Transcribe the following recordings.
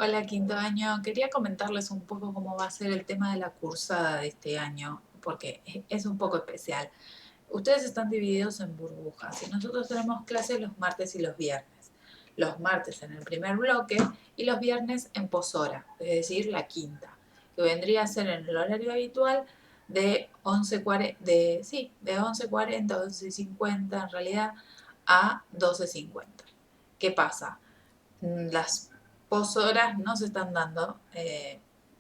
Hola, quinto año. Quería comentarles un poco cómo va a ser el tema de la cursada de este año, porque es un poco especial. Ustedes están divididos en burbujas y nosotros tenemos clases los martes y los viernes. Los martes en el primer bloque y los viernes en poshora, es decir, la quinta, que vendría a ser en el horario habitual de 11:40, de 11:40 a 11:50 en realidad a 12:50. ¿Qué pasa? Las poshoras no se están dando,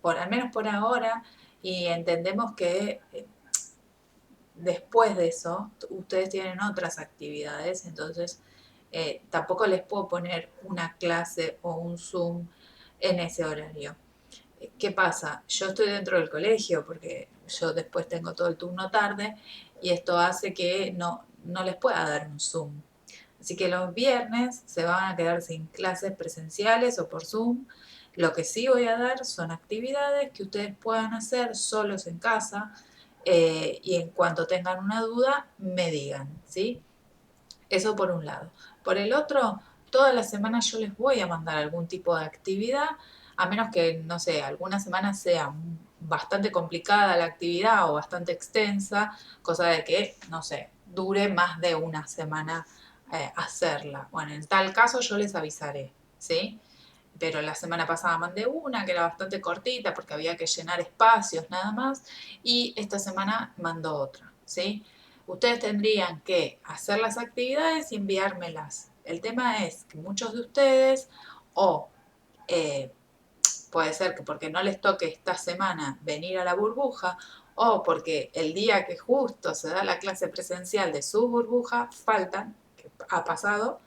al menos por ahora, y entendemos que después de eso ustedes tienen otras actividades, entonces tampoco les puedo poner una clase o un Zoom en ese horario. ¿Qué pasa? Yo estoy dentro del colegio porque yo después tengo todo el turno tarde y esto hace que no les pueda dar un Zoom. Así que los viernes se van a quedar sin clases presenciales o por Zoom. Lo que sí voy a dar son actividades que ustedes puedan hacer solos en casa y en cuanto tengan una duda me digan, ¿sí? Eso por un lado. Por el otro, todas las semanas yo les voy a mandar algún tipo de actividad, a menos que, no sé, algunas semanas sea bastante complicada la actividad o bastante extensa, cosa de que, no sé, dure más de una semana hacerla. Bueno, en tal caso yo les avisaré, ¿sí? Pero la semana pasada mandé una que era bastante cortita porque había que llenar espacios nada más y esta semana mando otra, ¿sí? Ustedes tendrían que hacer las actividades y enviármelas. El tema es que muchos de ustedes o eh, puede ser que porque no les toque esta semana venir a la burbuja o porque el día que justo se da la clase presencial de su burbuja faltan, que ha pasado,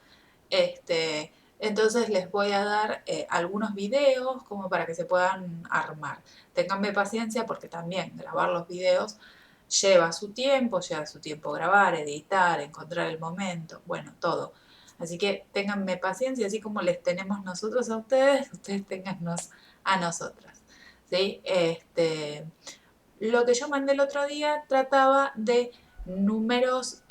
entonces les voy a dar algunos videos como para que se puedan armar. Ténganme paciencia porque también grabar los videos lleva su tiempo grabar, editar, encontrar el momento, bueno, todo. Así que ténganme paciencia, así como les tenemos nosotros a ustedes, ustedes téngannos a nosotras. ¿Sí? Lo que yo mandé el otro día trataba de números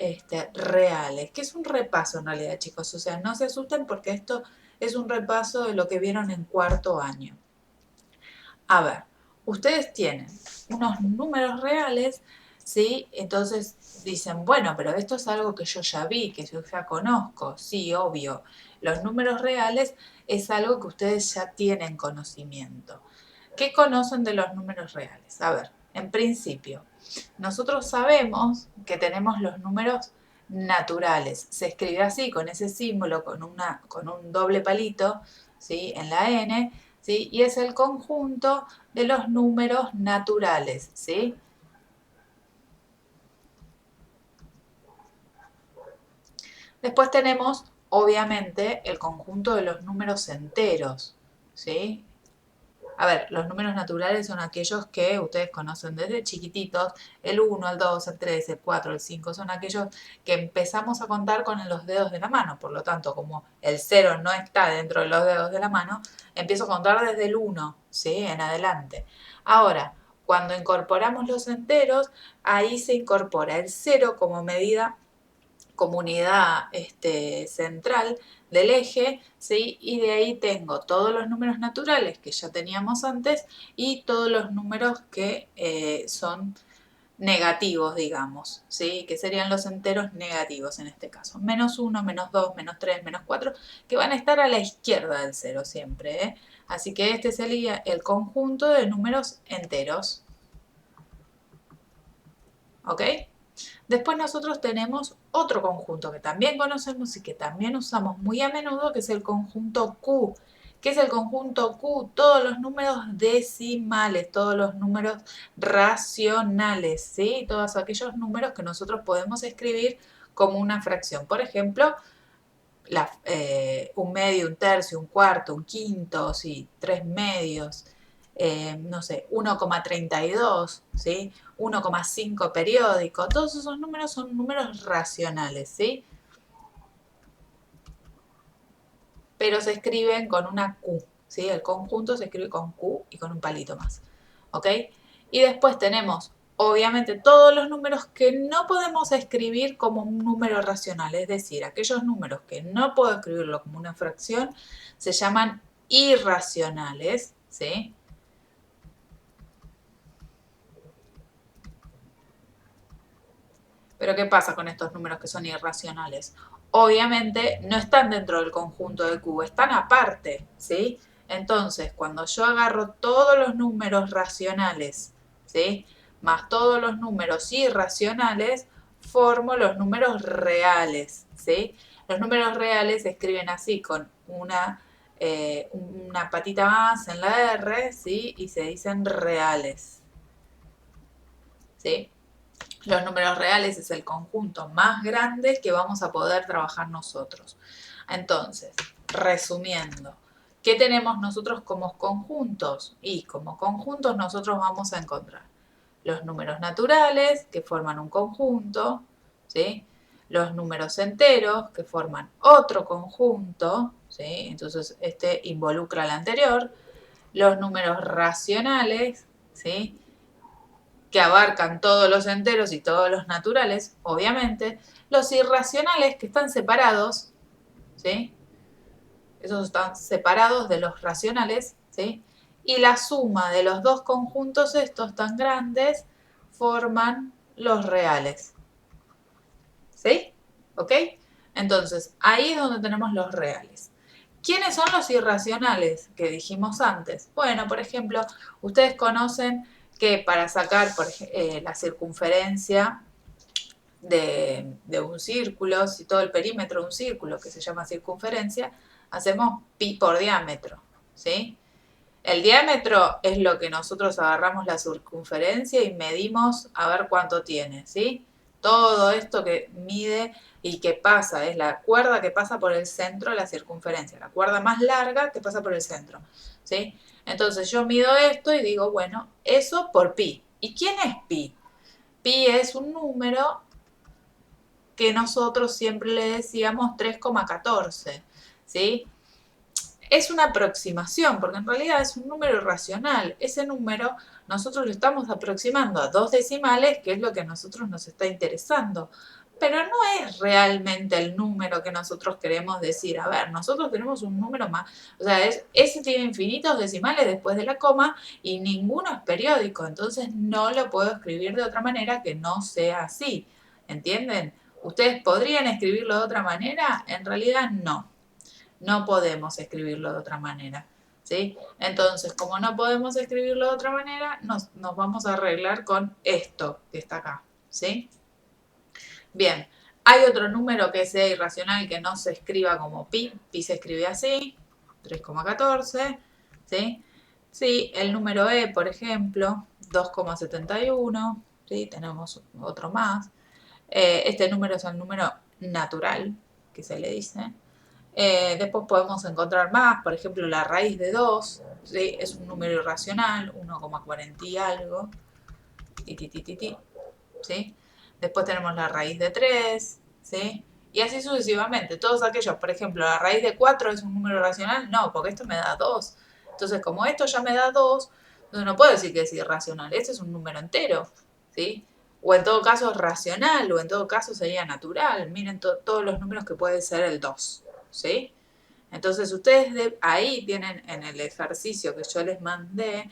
reales, que es un repaso en realidad, chicos. O sea, no se asusten porque esto es un repaso de lo que vieron en cuarto año. A ver, ustedes tienen unos números reales, ¿sí? Entonces dicen, bueno, pero esto es algo que yo ya vi, que yo ya conozco. Sí, obvio. Los números reales es algo que ustedes ya tienen conocimiento. ¿Qué conocen de los números reales? A ver, en principio, nosotros sabemos que tenemos los números naturales. Se escribe así, con ese símbolo, con un doble palito, ¿sí? En la N, ¿sí? Y es el conjunto de los números naturales, ¿sí? Después tenemos, obviamente, el conjunto de los números enteros, ¿sí? A ver, los números naturales son aquellos que ustedes conocen desde chiquititos, el uno, el 2, el 3, el 4, el 5, son aquellos que empezamos a contar con los dedos de la mano. Por lo tanto, como el cero no está dentro de los dedos de la mano, empiezo a contar desde el uno, ¿sí? En adelante. Ahora, cuando incorporamos los enteros, ahí se incorpora el cero como medida comunidad central del eje, ¿sí? Y de ahí tengo todos los números naturales que ya teníamos antes y todos los números que son negativos, digamos, ¿sí? Que serían los enteros negativos en este caso. Menos 1, menos 2, menos 3, menos 4, que van a estar a la izquierda del cero siempre, ¿eh? Así que este sería el conjunto de números enteros, ¿ok? Después nosotros tenemos otro conjunto que también conocemos y que también usamos muy a menudo, que es el conjunto Q. ¿Qué es el conjunto Q? Todos los números decimales, todos los números racionales, ¿sí? Todos aquellos números que nosotros podemos escribir como una fracción. Por ejemplo, un medio, un tercio, un cuarto, un quinto, ¿sí? Tres medios, no sé, 1,32, ¿sí? 1,5 periódico, todos esos números son números racionales, ¿sí? Pero se escriben con una Q, ¿sí? El conjunto se escribe con Q y con un palito más, ¿ok? Y después tenemos, obviamente, todos los números que no podemos escribir como un número racional, es decir, aquellos números que no puedo escribirlo como una fracción se llaman irracionales, ¿sí? Pero ¿qué pasa con estos números que son irracionales? Obviamente no están dentro del conjunto de Q, están aparte, ¿sí? Entonces, cuando yo agarro todos los números racionales, ¿sí? Más todos los números irracionales, formo los números reales, ¿sí? Los números reales se escriben así, con una patita más en la R, ¿sí? Y se dicen reales, ¿sí? Los números reales es el conjunto más grande que vamos a poder trabajar nosotros. Entonces, resumiendo, ¿qué tenemos nosotros como conjuntos? Y como conjuntos nosotros vamos a encontrar los números naturales, que forman un conjunto, ¿sí? Los números enteros, que forman otro conjunto, ¿sí? Entonces, este involucra al anterior. Los números racionales, ¿sí? Que abarcan todos los enteros y todos los naturales, obviamente. Los irracionales, que están separados, ¿sí? Esos están separados de los racionales, ¿sí? Y la suma de los dos conjuntos estos tan grandes forman los reales, ¿sí? ¿Ok? Entonces, ahí es donde tenemos los reales. ¿Quiénes son los irracionales que dijimos antes? Bueno, por ejemplo, ustedes conocen que para sacar la circunferencia de un círculo, si todo el perímetro de un círculo, que se llama circunferencia, hacemos pi por diámetro, ¿sí? El diámetro es lo que nosotros agarramos la circunferencia y medimos a ver cuánto tiene, ¿sí? Todo esto que mide y que pasa, es la cuerda que pasa por el centro de la circunferencia, la cuerda más larga que pasa por el centro, ¿sí? Entonces yo mido esto y digo, bueno, eso por pi. ¿Y quién es pi? Pi es un número que nosotros siempre le decíamos 3,14, ¿sí? Es una aproximación, porque en realidad es un número irracional. Ese número nosotros lo estamos aproximando a dos decimales, que es lo que a nosotros nos está interesando. Pero no es realmente el número que nosotros queremos decir. A ver, nosotros tenemos un número más. O sea, ese tiene infinitos decimales después de la coma y ninguno es periódico. Entonces no lo puedo escribir de otra manera que no sea así. ¿Entienden? ¿Ustedes podrían escribirlo de otra manera? En realidad no. No podemos escribirlo de otra manera, ¿sí? Entonces, como no podemos escribirlo de otra manera, nos vamos a arreglar con esto que está acá, ¿sí? Bien, hay otro número que sea irracional que no se escriba como pi. Pi se escribe así, 3,14, ¿sí? Sí, el número e, por ejemplo, 2,71, ¿sí? Tenemos otro más. Este número es el número natural, que se le dice. Después podemos encontrar más, por ejemplo, la raíz de 2, ¿sí? Es un número irracional, 1,40 y algo, ¿sí? Después tenemos la raíz de 3, ¿sí? Y así sucesivamente. Todos aquellos, por ejemplo, la raíz de 4 es un número racional, no, porque esto me da 2. Entonces, como esto ya me da 2, entonces no puedo decir que es irracional, este es un número entero, ¿sí? O en todo caso es racional, o en todo caso sería natural. Miren todos los números que puede ser el 2, ¿sí? Entonces ustedes ahí tienen en el ejercicio que yo les mandé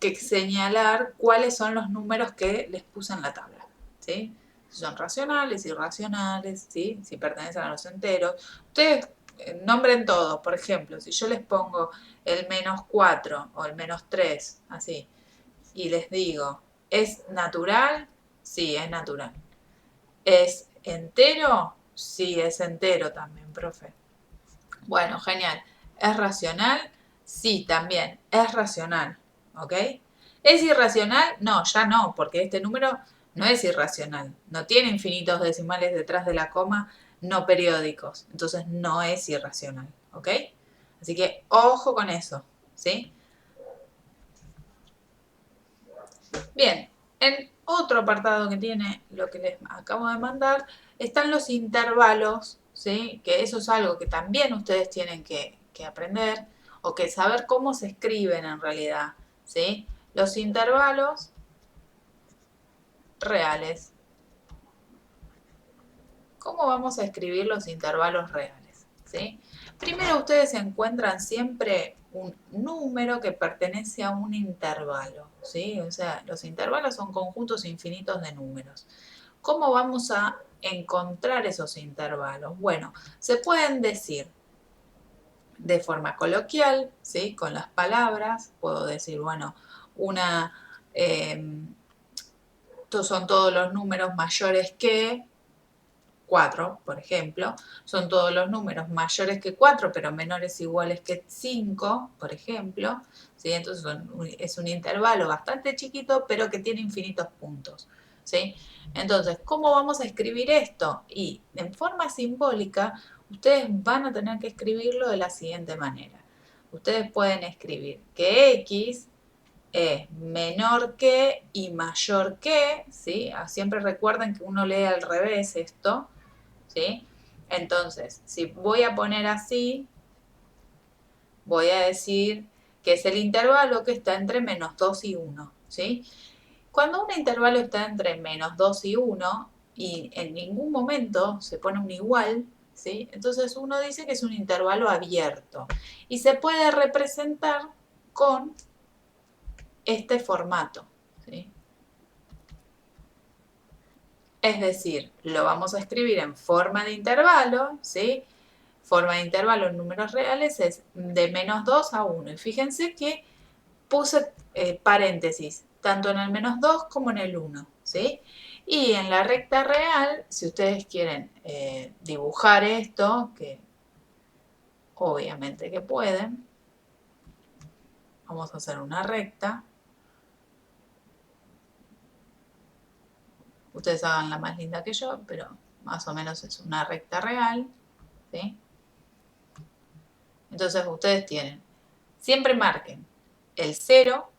que señalar cuáles son los números que les puse en la tabla, ¿sí? Si son racionales, irracionales, ¿sí? Si pertenecen a los enteros. Ustedes nombren todos, por ejemplo, si yo les pongo el -4 o el -3, así, y les digo, ¿es natural? Sí, es natural. ¿Es entero? Sí, es entero también, profe. Bueno, genial. ¿Es racional? Sí, también. Es racional. ¿Ok? ¿Es irracional? No, ya no, porque este número no es irracional. No tiene infinitos decimales detrás de la coma no periódicos. Entonces no es irracional. ¿Ok? Así que ojo con eso. ¿Sí? Bien. En otro apartado que tiene lo que les acabo de mandar están los intervalos, ¿sí? Que eso es algo que también ustedes tienen que aprender o que saber cómo se escriben en realidad, ¿sí? Los intervalos reales. ¿Cómo vamos a escribir los intervalos reales? ¿Sí? Primero ustedes encuentran siempre un número que pertenece a un intervalo, ¿sí? O sea, los intervalos son conjuntos infinitos de números. ¿Cómo vamos a encontrar esos intervalos? Bueno, se pueden decir de forma coloquial, ¿sí? Con las palabras, puedo decir, bueno, una, estos son todos los números mayores que 4, por ejemplo, son todos los números mayores que 4, pero menores o iguales que 5, por ejemplo, ¿sí? Entonces es un intervalo bastante chiquito, pero que tiene infinitos puntos, ¿sí? Entonces, ¿cómo vamos a escribir esto? Y en forma simbólica, ustedes van a tener que escribirlo de la siguiente manera. Ustedes pueden escribir que X es menor que y mayor que, ¿sí? Siempre recuerden que uno lee al revés esto, ¿sí? Entonces, si voy a poner así, voy a decir que es el intervalo que está entre -2 y 1, ¿sí? Cuando un intervalo está entre -2 y 1 y en ningún momento se pone un igual, ¿sí? Entonces uno dice que es un intervalo abierto y se puede representar con este formato, ¿sí? Es decir, lo vamos a escribir en forma de intervalo, ¿sí? Forma de intervalo en números reales es de -2 a 1. Y fíjense que puse paréntesis, tanto en el -2 como en el 1, ¿sí? Y en la recta real, si ustedes quieren dibujar esto, que obviamente que pueden, vamos a hacer una recta. Ustedes hagan la más linda que yo, pero más o menos es una recta real, ¿sí? Entonces ustedes tienen, siempre marquen el 0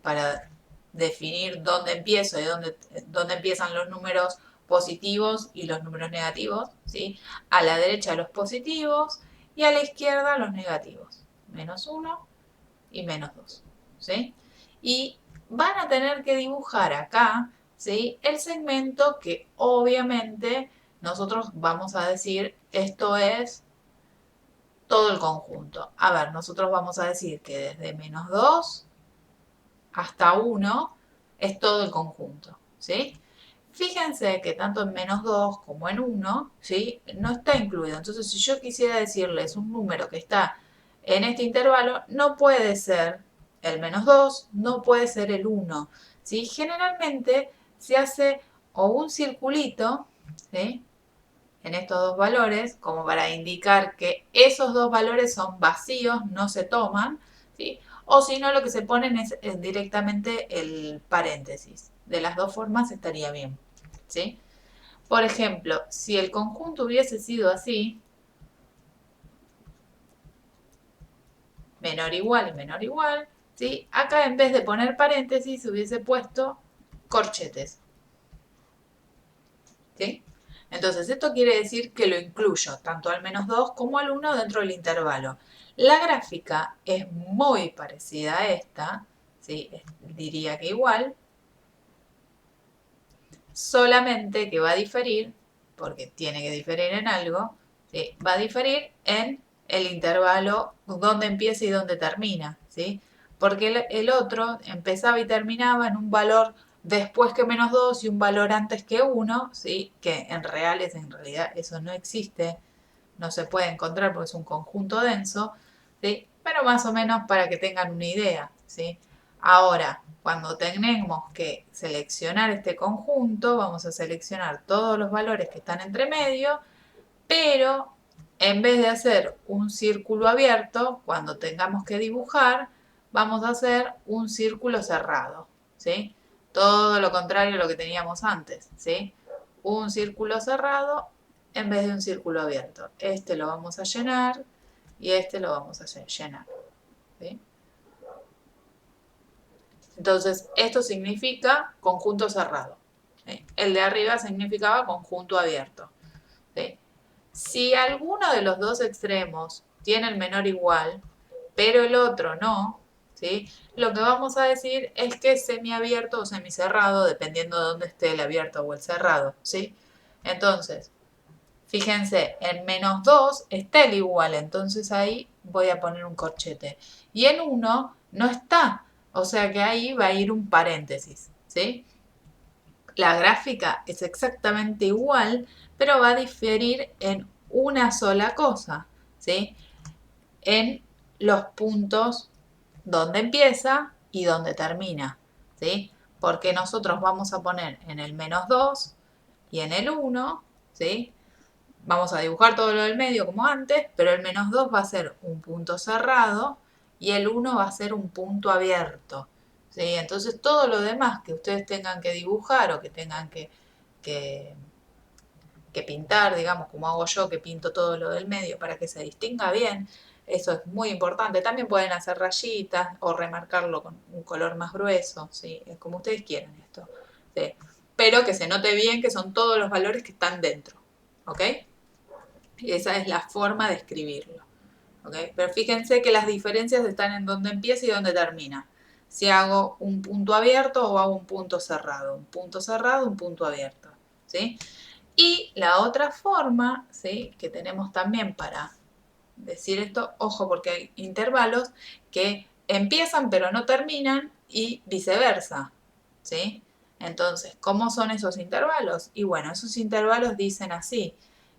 para definir dónde empiezo y dónde empiezan los números positivos y los números negativos, ¿sí? A la derecha los positivos y a la izquierda los negativos, -1 y -2, ¿sí? Y van a tener que dibujar acá, ¿sí? El segmento que obviamente nosotros vamos a decir, esto es todo el conjunto. A ver, nosotros vamos a decir que desde -2 hasta 1 es todo el conjunto, ¿sí? Fíjense que tanto en -2 como en 1, ¿sí? No está incluido. Entonces, si yo quisiera decirles un número que está en este intervalo, no puede ser el -2, no puede ser el 1, ¿sí? Generalmente se hace o un circulito, ¿sí? En estos dos valores, como para indicar que esos dos valores son vacíos, no se toman, ¿sí? O si no, lo que se ponen es directamente el paréntesis. De las dos formas estaría bien, ¿sí? Por ejemplo, si el conjunto hubiese sido así, menor igual y menor igual, ¿sí? Acá en vez de poner paréntesis hubiese puesto corchetes, ¿sí? Entonces, esto quiere decir que lo incluyo tanto al -2 como al 1 dentro del intervalo. La gráfica es muy parecida a esta, ¿sí? Diría que igual, solamente que va a diferir, porque tiene que diferir en algo, ¿sí? Va a diferir en el intervalo donde empieza y donde termina, ¿sí? Porque el otro empezaba y terminaba en un valor después que -2 y un valor antes que 1, ¿sí? Que en reales, en realidad eso no existe, no se puede encontrar porque es un conjunto denso, ¿sí? Pero más o menos para que tengan una idea, ¿sí? Ahora, cuando tenemos que seleccionar este conjunto, vamos a seleccionar todos los valores que están entre medio, pero en vez de hacer un círculo abierto, cuando tengamos que dibujar, vamos a hacer un círculo cerrado, ¿sí? Todo lo contrario a lo que teníamos antes, ¿sí? Un círculo cerrado en vez de un círculo abierto. Este lo vamos a llenar y este lo vamos a llenar, ¿sí? Entonces, esto significa conjunto cerrado, ¿sí? El de arriba significaba conjunto abierto, ¿sí? Si alguno de los dos extremos tiene el menor igual, pero el otro no, ¿sí? Lo que vamos a decir es que es semiabierto o semicerrado, dependiendo de dónde esté el abierto o el cerrado, ¿sí? Entonces, Fíjense, en -2 está el igual, entonces ahí voy a poner un corchete. Y en 1 no está, o sea que ahí va a ir un paréntesis, ¿sí? La gráfica es exactamente igual, pero va a diferir en una sola cosa, ¿sí? En los puntos donde empieza y donde termina, ¿sí? Porque nosotros vamos a poner en el -2 y en el 1, ¿sí? Vamos a dibujar todo lo del medio como antes, pero el -2 va a ser un punto cerrado y el 1 va a ser un punto abierto, ¿sí? Entonces todo lo demás que ustedes tengan que dibujar o que tengan que, que pintar, digamos, como hago yo, que pinto todo lo del medio para que se distinga bien, eso es muy importante. También pueden hacer rayitas o remarcarlo con un color más grueso, ¿sí? Es como ustedes quieran esto, ¿sí? Pero que se note bien que son todos los valores que están dentro, ¿ok? Y esa es la forma de escribirlo, ¿ok? Pero fíjense que las diferencias están en dónde empieza y dónde termina. Si hago un punto abierto o hago un punto cerrado, un punto abierto, ¿sí? Y la otra forma, ¿sí? Que tenemos también para decir esto, ojo porque hay intervalos que empiezan pero no terminan y viceversa, ¿sí? Entonces, ¿cómo son esos intervalos? Y bueno, esos intervalos dicen así,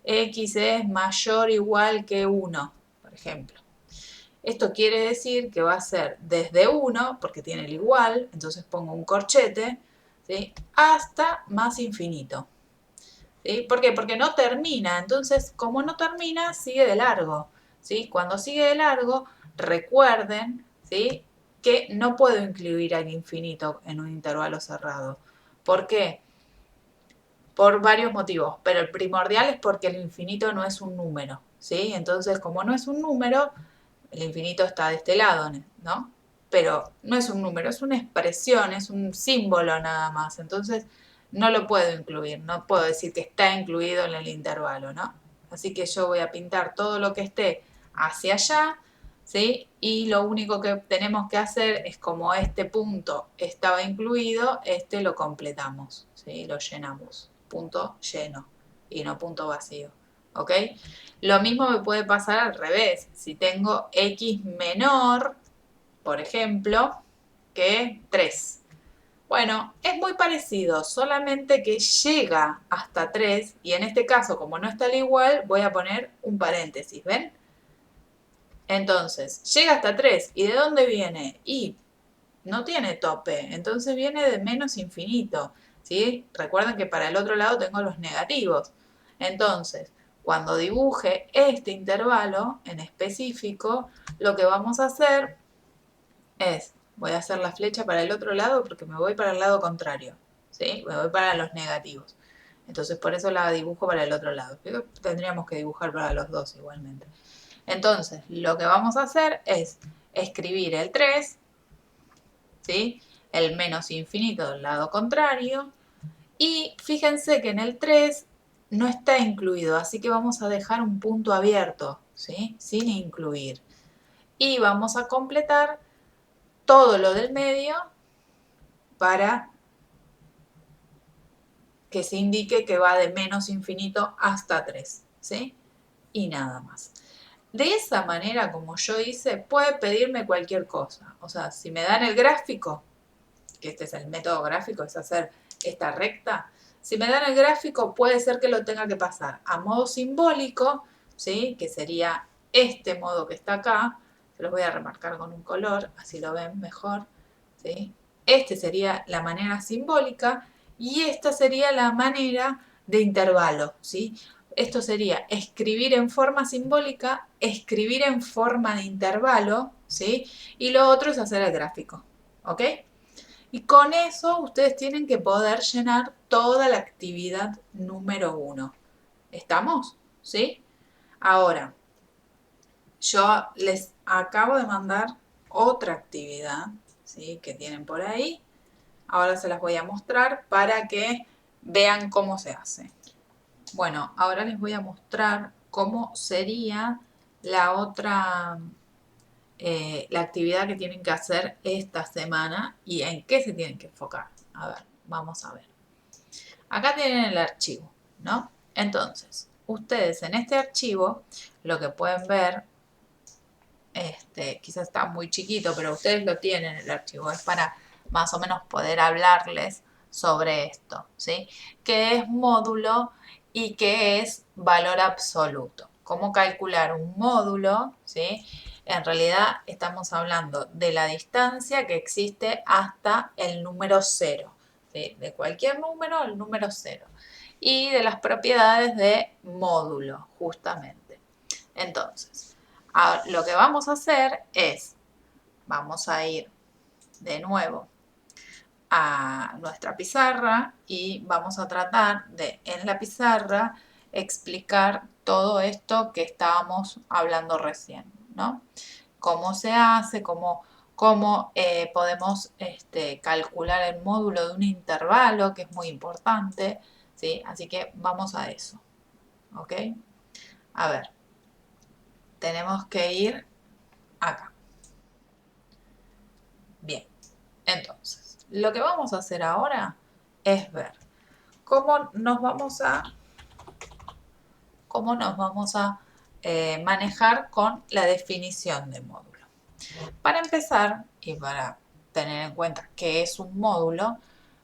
x es mayor o igual que 1, por ejemplo. Esto quiere decir que va a ser desde 1, porque tiene el igual, entonces pongo un corchete, ¿sí? Hasta más infinito. ¿Sí? ¿Por qué? Porque no termina. Entonces, como no termina, sigue de largo. ¿Sí? Cuando sigue de largo, recuerden, ¿sí? Que no puedo incluir al infinito en un intervalo cerrado. ¿Por qué? Por varios motivos, pero el primordial es porque el infinito no es un número. ¿Sí? Entonces, como no es un número, el infinito está de este lado, ¿no? Pero no es un número, es una expresión, es un símbolo nada más. Entonces, no lo puedo incluir, no puedo decir que está incluido en el intervalo, ¿no? Así que yo voy a pintar todo lo que esté hacia allá, ¿sí? Y lo único que tenemos que hacer es como este punto estaba incluido, este lo completamos, ¿sí? Lo llenamos, punto lleno y no punto vacío, ¿ok? Lo mismo me puede pasar al revés, si tengo x menor, por ejemplo, que 3. Bueno, es muy parecido, solamente que llega hasta 3 y en este caso, como no está al igual, voy a poner un paréntesis, ¿ven? Entonces, llega hasta 3. ¿Y de dónde viene? Y no tiene tope, entonces viene de menos infinito, ¿sí? Recuerden que para el otro lado tengo los negativos. Entonces, cuando dibuje este intervalo en específico, lo que vamos a hacer es, voy a hacer la flecha para el otro lado porque me voy para el lado contrario, ¿sí? Me voy para los negativos. Entonces por eso la dibujo para el otro lado. Pero tendríamos que dibujar para los dos igualmente. Entonces lo que vamos a hacer es escribir el 3, ¿sí? El menos infinito del lado contrario. Y fíjense que en el 3 no está incluido, así que vamos a dejar un punto abierto, ¿sí? Sin incluir. Y vamos a completar todo lo del medio para que se indique que va de menos infinito hasta 3, ¿sí? Y nada más. De esa manera, como yo hice, puede pedirme cualquier cosa. O sea, si me dan el gráfico, que este es el método gráfico, es hacer esta recta, si me dan el gráfico puede ser que lo tenga que pasar a modo simbólico, ¿sí? Que sería este modo que está acá, se los voy a remarcar con un color, así lo ven mejor, ¿sí? Este sería la manera simbólica y esta sería la manera de intervalo, ¿sí? Esto sería escribir en forma simbólica, escribir en forma de intervalo, ¿sí? Y lo otro es hacer el gráfico, ¿ok? Y con eso ustedes tienen que poder llenar toda la actividad número 1. ¿Estamos? ¿Sí? Ahora, yo les acabo de mandar otra actividad, ¿sí? Que tienen por ahí. Ahora se las voy a mostrar para que vean cómo se hace. Bueno, ahora les voy a mostrar cómo sería la otra, la actividad que tienen que hacer esta semana y en qué se tienen que enfocar. A ver, vamos a ver. Acá tienen el archivo, ¿no? Entonces, ustedes en este archivo lo que pueden ver, quizás está muy chiquito, pero ustedes lo tienen el archivo, es para más o menos poder hablarles sobre esto, ¿sí? ¿Qué es módulo y qué es valor absoluto? ¿Cómo calcular un módulo, ¿sí? En realidad estamos hablando de la distancia que existe hasta el número 0, ¿sí? De cualquier número, el número 0. Y de las propiedades de módulo, justamente. Entonces, lo que vamos a hacer es, vamos a ir de nuevo a nuestra pizarra y vamos a tratar de en la pizarra explicar todo esto que estábamos hablando recién, ¿no? Cómo se hace, cómo podemos calcular el módulo de un intervalo, que es muy importante, ¿sí? Así que vamos a eso, ¿ok? A ver, tenemos que ir acá. Bien, entonces, lo que vamos a hacer ahora es ver cómo nos vamos a manejar con la definición de módulo. Para empezar, y para tener en cuenta qué es un módulo,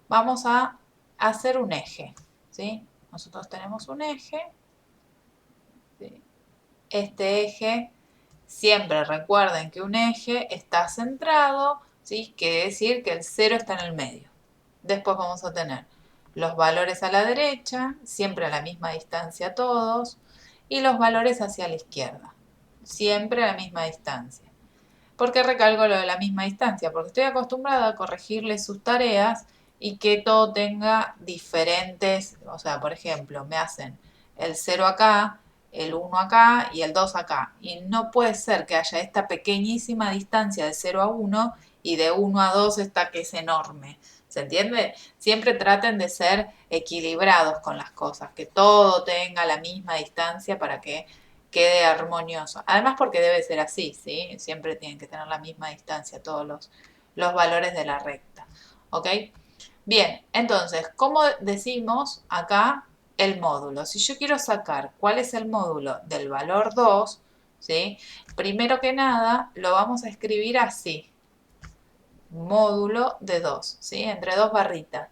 vamos a hacer un eje, ¿sí? Nosotros tenemos un eje, ¿sí? Este eje, siempre recuerden que un eje está centrado, ¿sí? Quiere decir que el 0 está en el medio. Después vamos a tener los valores a la derecha, siempre a la misma distancia todos, y los valores hacia la izquierda, siempre a la misma distancia. ¿Por qué recalco lo de la misma distancia? Porque estoy acostumbrada a corregirles sus tareas y que todo tenga diferentes, o sea, por ejemplo, me hacen el 0 acá, el 1 acá y el 2 acá. Y no puede ser que haya esta pequeñísima distancia de 0 a 1 y de 1 a 2 esta que es enorme. ¿Se entiende? Siempre traten de ser equilibrados con las cosas, que todo tenga la misma distancia para que quede armonioso. Además porque debe ser así, ¿sí? Siempre tienen que tener la misma distancia todos los valores de la recta. ¿Ok? Bien, entonces, ¿cómo decimos acá el módulo? Si yo quiero sacar cuál es el módulo del valor 2, ¿sí? Primero que nada, lo vamos a escribir así. Módulo de 2, ¿sí? Entre dos barritas.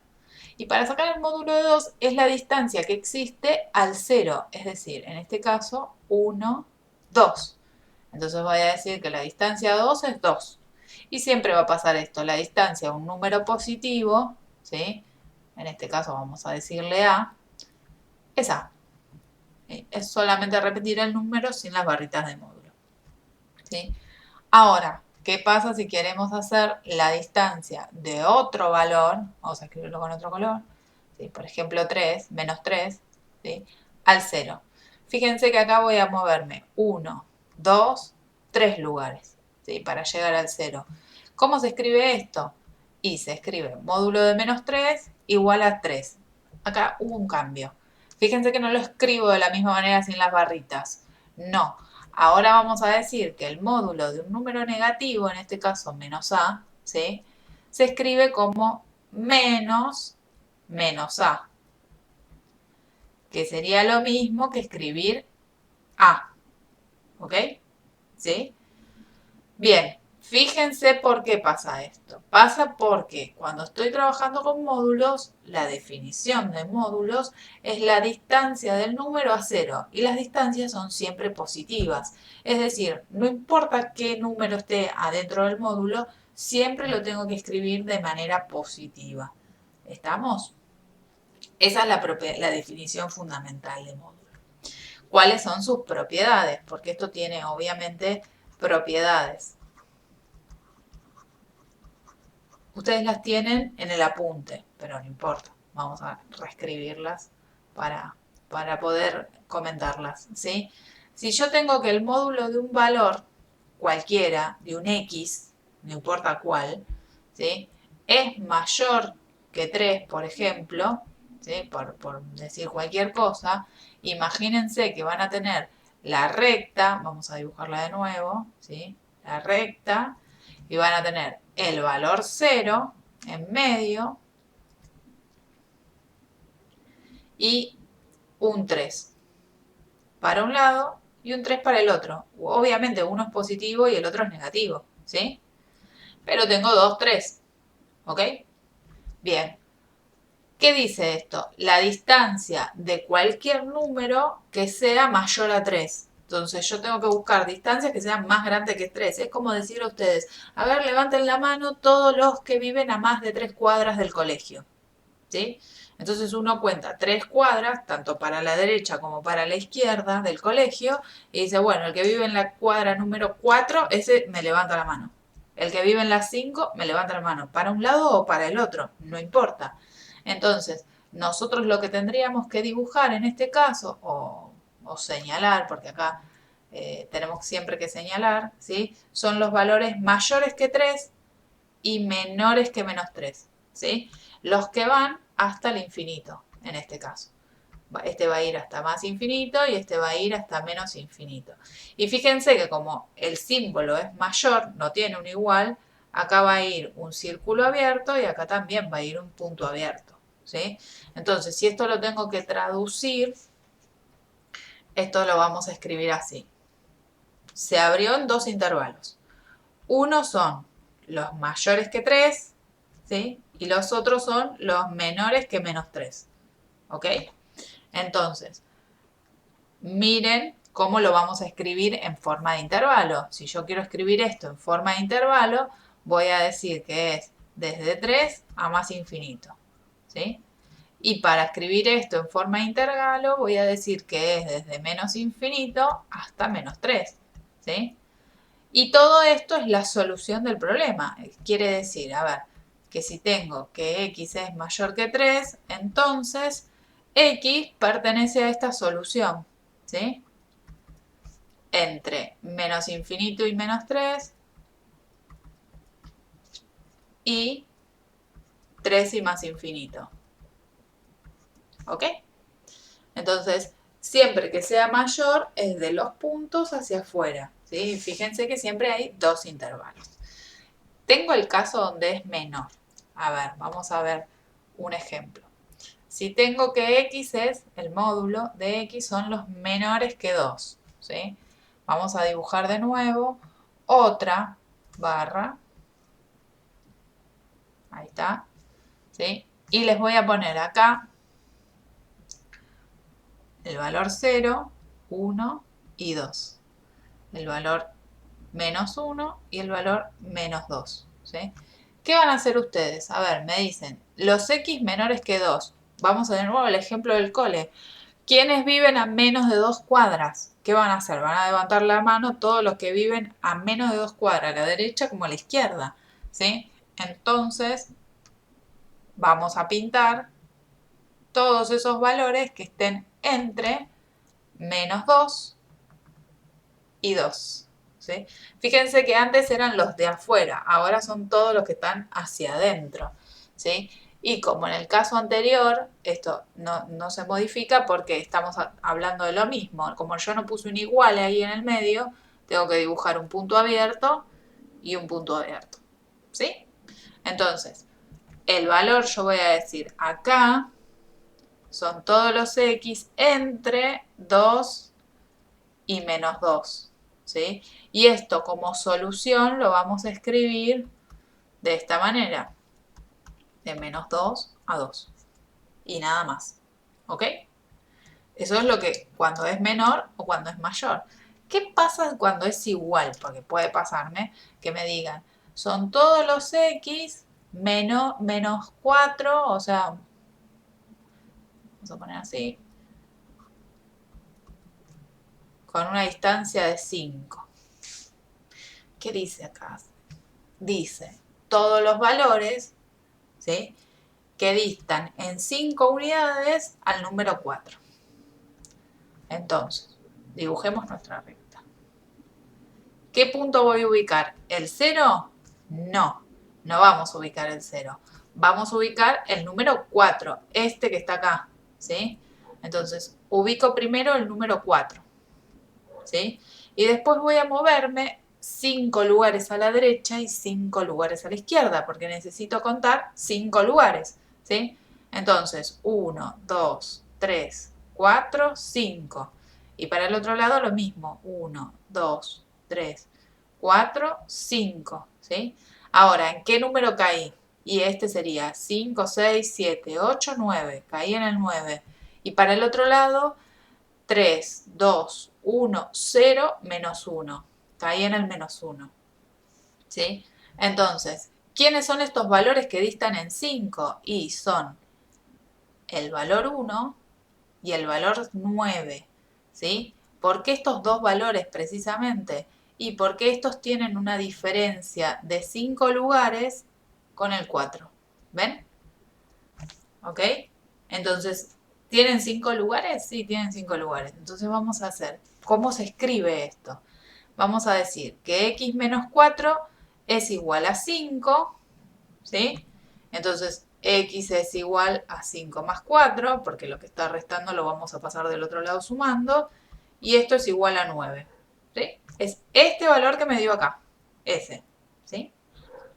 Y para sacar el módulo de 2 es la distancia que existe al 0, es decir, en este caso 1, 2. Entonces voy a decir que la distancia 2 es 2. Y siempre va a pasar esto, la distancia a un número positivo, ¿sí? En este caso vamos a decirle A, es A. Es solamente repetir el número sin las barritas de módulo, ¿sí? Ahora, ¿qué pasa si queremos hacer la distancia de otro valor? Vamos a escribirlo con otro color. ¿Sí? Por ejemplo, 3, menos 3, ¿sí? Al 0. Fíjense que acá voy a moverme 1, 2, 3 lugares, ¿sí? Para llegar al 0. ¿Cómo se escribe esto? Y se escribe módulo de menos 3 igual a 3. Acá hubo un cambio. Fíjense que no lo escribo de la misma manera sin las barritas. No. Ahora vamos a decir que el módulo de un número negativo, en este caso menos a, ¿sí? Se escribe como menos a, que sería lo mismo que escribir a, ¿ok? ¿Sí? Bien, fíjense por qué pasa esto. Pasa porque cuando estoy trabajando con módulos, la definición de módulos es la distancia del número a 0 y las distancias son siempre positivas. Es decir, no importa qué número esté adentro del módulo, siempre lo tengo que escribir de manera positiva. ¿Estamos? Esa es la definición fundamental de módulo. ¿Cuáles son sus propiedades? Porque esto tiene obviamente propiedades. Ustedes las tienen en el apunte, pero no importa. Vamos a reescribirlas para poder comentarlas, ¿sí? Si yo tengo que el módulo de un valor cualquiera, de un X, no importa cuál, ¿sí? Es mayor que 3, por ejemplo, ¿sí? Por decir cualquier cosa, imagínense que van a tener la recta, vamos a dibujarla de nuevo, ¿sí? La recta, y van a tener el valor 0 en medio y un 3. para un lado y un 3 para el otro. Obviamente uno es positivo y el otro es negativo, ¿sí? Pero tengo 2, 3, ¿ok? Bien. ¿Qué dice esto? La distancia de cualquier número que sea mayor a 3. Entonces yo tengo que buscar distancias que sean más grandes que 3. Es como decir a ustedes, a ver, levanten la mano todos los que viven a más de 3 cuadras del colegio. ¿Sí? Entonces uno cuenta 3 cuadras, tanto para la derecha como para la izquierda del colegio, y dice, bueno, el que vive en la cuadra número 4, ese me levanta la mano. El que vive en la 5 me levanta la mano. Para un lado o para el otro, no importa. Entonces, nosotros lo que tendríamos que dibujar en este caso, o señalar, porque acá tenemos siempre que señalar, ¿sí? Son los valores mayores que 3 y menores que menos 3, ¿sí? Los que van hasta el infinito, en este caso. Este va a ir hasta más infinito y este va a ir hasta menos infinito. Y fíjense que como el símbolo es mayor, no tiene un igual, acá va a ir un círculo abierto y acá también va a ir un punto abierto, ¿sí? Entonces, si esto lo tengo que traducir, esto lo vamos a escribir así. Se abrió en dos intervalos. Uno son los mayores que 3, ¿sí? Y los otros son los menores que menos 3, ¿ok? Entonces, miren cómo lo vamos a escribir en forma de intervalo. Si yo quiero escribir esto en forma de intervalo, voy a decir que es desde 3 a más infinito, ¿sí? Y para escribir esto en forma de intervalo, voy a decir que es desde menos infinito hasta menos 3, ¿sí? Y todo esto es la solución del problema. Quiere decir, a ver, que si tengo que x es mayor que 3, entonces x pertenece a esta solución, ¿sí? Entre menos infinito y menos 3 y 3 y más infinito. ¿Ok? Entonces, siempre que sea mayor es de los puntos hacia afuera, ¿sí? Fíjense que siempre hay dos intervalos. Tengo el caso donde es menor. A ver, vamos a ver un ejemplo. Si tengo que x es el módulo de x son los menores que 2, ¿sí? Vamos a dibujar de nuevo otra barra. Ahí está, ¿sí? Y les voy a poner acá el valor 0, 1 y 2. El valor menos 1 y el valor menos 2, ¿sí? ¿Qué van a hacer ustedes? A ver, me dicen, los x menores que 2. Vamos a de nuevo el ejemplo del cole. ¿Quiénes viven a menos de 2 cuadras? ¿Qué van a hacer? Van a levantar la mano todos los que viven a menos de 2 cuadras, a la derecha como a la izquierda, ¿sí? Entonces, vamos a pintar todos esos valores que estén entre menos 2 y 2. ¿Sí? Fíjense que antes eran los de afuera, ahora son todos los que están hacia adentro. ¿Sí? Y como en el caso anterior, esto no se modifica porque estamos hablando de lo mismo. Como yo no puse un igual ahí en el medio, tengo que dibujar un punto abierto y un punto abierto. ¿Sí? Entonces, el valor yo voy a decir acá son todos los x entre 2 y menos 2, ¿sí? Y esto como solución lo vamos a escribir de esta manera, de menos 2 a 2 y nada más, ¿ok? Eso es lo que cuando es menor o cuando es mayor. ¿Qué pasa cuando es igual? Porque puede pasarme que me digan, son todos los x menos 4, o sea, vamos a poner así, con una distancia de 5. ¿Qué dice acá? Dice todos los valores, ¿sí?, que distan en 5 unidades al número 4. Entonces, dibujemos nuestra recta. ¿Qué punto voy a ubicar? ¿El 0? No, no vamos a ubicar el 0. Vamos a ubicar el número 4, este que está acá, ¿sí? Entonces, ubico primero el número 4, ¿sí? Y después voy a moverme 5 lugares a la derecha y 5 lugares a la izquierda, porque necesito contar 5 lugares, ¿sí? Entonces, 1, 2, 3, 4, 5. Y para el otro lado lo mismo, 1, 2, 3, 4, 5, ¿sí? Ahora, ¿en qué número caí? Y este sería 5, 6, 7, 8, 9. Caí en el 9. Y para el otro lado, 3, 2, 1, 0, menos 1. Caí en el menos 1. ¿Sí? Entonces, ¿quiénes son estos valores que distan en 5? Y son el valor 1 y el valor 9. ¿Sí? ¿Por qué estos dos valores precisamente? Y porque estos tienen una diferencia de 5 lugares con el 4. ¿Ven? ¿Ok? Entonces, ¿tienen 5 lugares? Sí, tienen 5 lugares. Entonces vamos a hacer, ¿cómo se escribe esto? Vamos a decir que x menos 4 es igual a 5, ¿sí? Entonces, x es igual a 5 más 4, porque lo que está restando lo vamos a pasar del otro lado sumando, y esto es igual a 9, ¿sí? Es este valor que me dio acá, ese, ¿sí?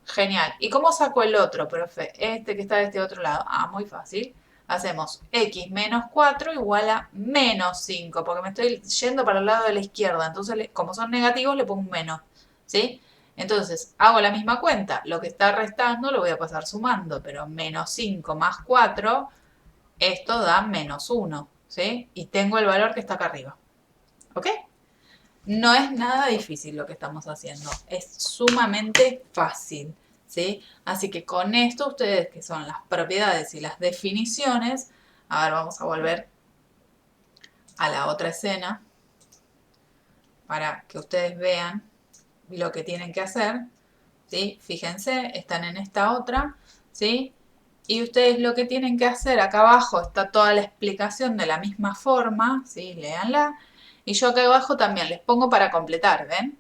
Genial. ¿Y cómo saco el otro, profe? Este que está de este otro lado. Ah, muy fácil. Hacemos x menos 4 igual a menos 5, porque me estoy yendo para el lado de la izquierda. Entonces, como son negativos, le pongo un menos. ¿Sí? Entonces, hago la misma cuenta. Lo que está restando lo voy a pasar sumando, pero menos 5 más 4, esto da menos 1. ¿Sí? Y tengo el valor que está acá arriba. ¿Ok? No es nada difícil lo que estamos haciendo, es sumamente fácil, ¿sí? Así que con esto ustedes, que son las propiedades y las definiciones, a ver, vamos a volver a la otra escena para que ustedes vean lo que tienen que hacer, ¿sí? Fíjense, están en esta otra, ¿sí? Y ustedes lo que tienen que hacer, acá abajo está toda la explicación de la misma forma, ¿sí? Léanla. Y yo acá abajo también les pongo para completar, ¿ven?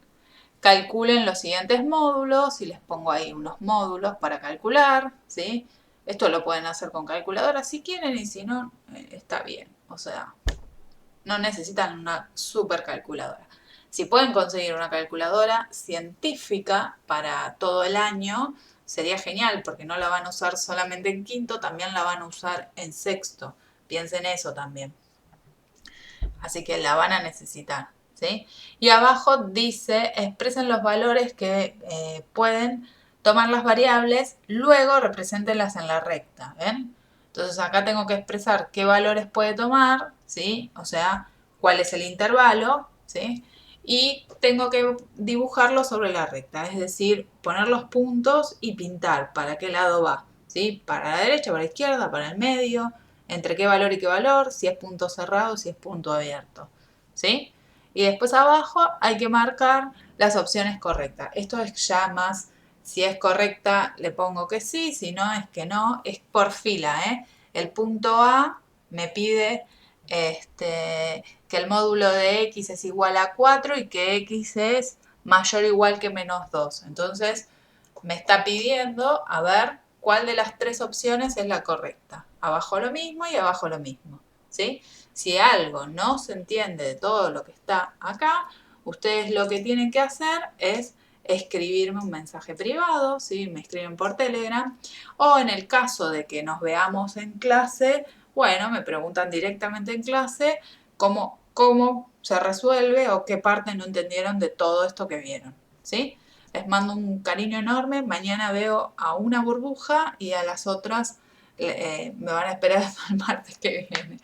Calculen los siguientes módulos y les pongo ahí unos módulos para calcular, ¿sí? Esto lo pueden hacer con calculadora si quieren y si no, está bien. O sea, no necesitan una super calculadora. Si pueden conseguir una calculadora científica para todo el año, sería genial porque no la van a usar solamente en quinto, también la van a usar en sexto. Piensen eso también. Así que la van a necesitar, ¿sí? Y abajo dice, expresen los valores que pueden tomar las variables, luego represéntenlas en la recta, ¿ven? Entonces acá tengo que expresar qué valores puede tomar, ¿sí? O sea, cuál es el intervalo, ¿sí? Y tengo que dibujarlo sobre la recta, es decir, poner los puntos y pintar para qué lado va, ¿sí? Para la derecha, para la izquierda, para el medio, entre qué valor y qué valor, si es punto cerrado, si es punto abierto, ¿sí? Y después abajo hay que marcar las opciones correctas. Esto es ya más, si es correcta le pongo que sí, si no es que no, es por fila, ¿eh? El punto A me pide que el módulo de x es igual a 4 y que x es mayor o igual que menos 2. Entonces me está pidiendo a ver cuál de las tres opciones es la correcta. Abajo lo mismo y abajo lo mismo, ¿sí? Si algo no se entiende de todo lo que está acá, ustedes lo que tienen que hacer es escribirme un mensaje privado, ¿sí? Me escriben por Telegram, o en el caso de que nos veamos en clase, bueno, me preguntan directamente en clase cómo se resuelve o qué parte no entendieron de todo esto que vieron, ¿sí? Les mando un cariño enorme. Mañana veo a una burbuja y a las otras me van a esperar hasta el martes que viene.